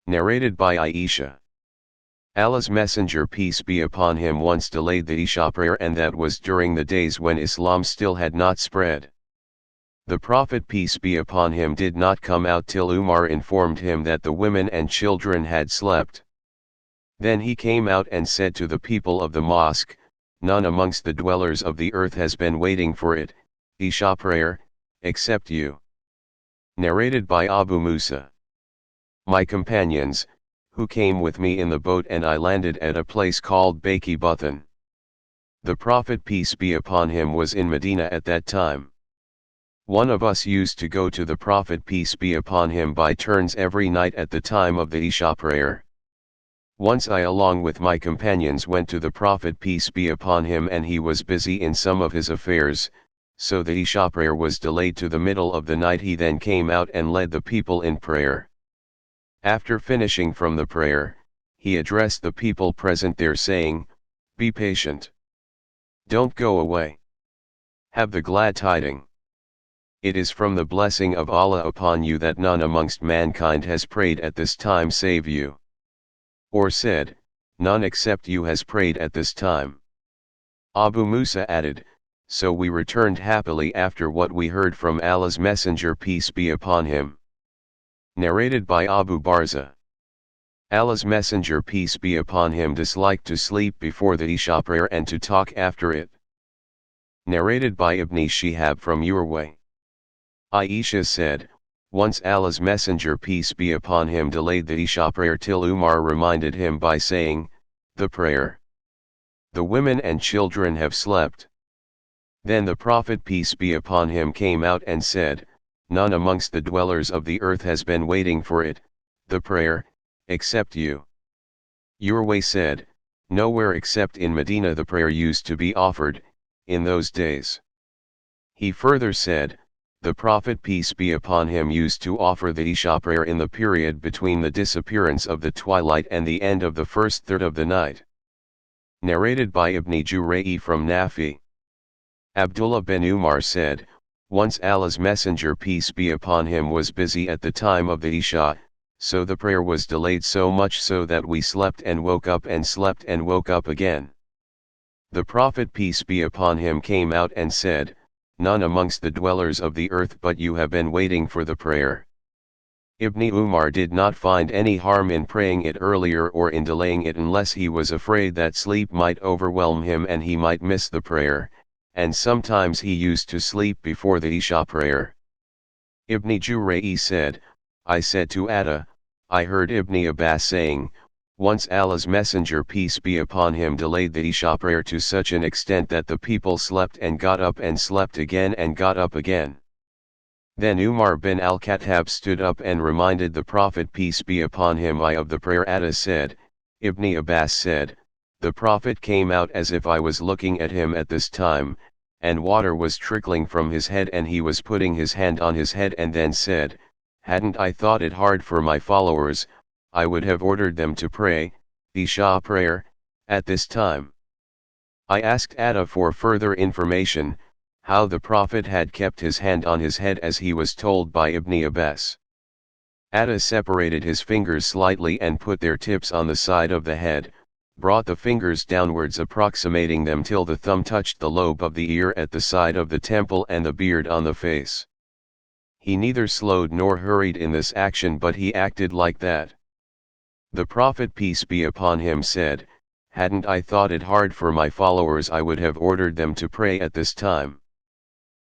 Narrated by Aisha. Allah's Messenger peace be upon him once delayed the Isha prayer, and that was during the days when Islam still had not spread. The Prophet peace be upon him did not come out till Umar informed him that the women and children had slept. Then he came out and said to the people of the mosque, "None amongst the dwellers of the earth has been waiting for it, Isha prayer, except you." Narrated by Abu Musa. My companions, who came with me in the boat, and I landed at a place called Baki Buthan. The Prophet peace be upon him was in Medina at that time. One of us used to go to the Prophet peace be upon him by turns every night at the time of the Isha prayer. Once I along with my companions went to the Prophet peace be upon him, and he was busy in some of his affairs, so the Isha prayer was delayed to the middle of the night. He then came out and led the people in prayer. After finishing from the prayer, he addressed the people present there saying, "Be patient. Don't go away. Have the glad tiding. It is from the blessing of Allah upon you that none amongst mankind has prayed at this time save you." Or said, "None except you has prayed at this time." Abu Musa added, "So we returned happily after what we heard from Allah's Messenger peace be upon him." Narrated by Abu Barza. Allah's Messenger peace be upon him disliked to sleep before the Isha prayer and to talk after it. Narrated by Ibn Shihab from Urwa. Aisha said, once Allah's Messenger peace be upon him delayed the Isha prayer till Umar reminded him by saying, "The prayer. The women and children have slept." Then the Prophet peace be upon him came out and said, "None amongst the dwellers of the earth has been waiting for it, the prayer, except you." Urwa said, "Nowhere except in Medina the prayer used to be offered, in those days." He further said, "The Prophet peace be upon him used to offer the Isha prayer in the period between the disappearance of the twilight and the end of the first third of the night." Narrated by Ibn Jurayj from Nafi. Abdullah bin Umar said, once Allah's Messenger peace be upon him was busy at the time of the Isha, so the prayer was delayed so much so that we slept and woke up and slept and woke up again. The Prophet peace be upon him came out and said, "None amongst the dwellers of the earth but you have been waiting for the prayer." Ibn Umar did not find any harm in praying it earlier or in delaying it unless he was afraid that sleep might overwhelm him and he might miss the prayer, and sometimes he used to sleep before the Isha prayer. Ibn Jurayj said, I said to Atta, I heard Ibn Abbas saying, once Allah's Messenger peace be upon him delayed the Isha prayer to such an extent that the people slept and got up and slept again and got up again. Then Umar bin al-Khattab stood up and reminded the Prophet peace be upon him of the prayer. Atta said, Ibn Abbas said, the Prophet came out as if I was looking at him at this time, and water was trickling from his head and he was putting his hand on his head and then said, hadn't I thought it hard for my followers, I would have ordered them to pray, Isha prayer, at this time. I asked Atta for further information, how the Prophet had kept his hand on his head as he was told by Ibn Abbas. Atta separated his fingers slightly and put their tips on the side of the head, brought the fingers downwards approximating them till the thumb touched the lobe of the ear at the side of the temple and the beard on the face. He neither slowed nor hurried in this action, but he acted like that. The Prophet peace be upon him said, hadn't I thought it hard for my followers I would have ordered them to pray at this time.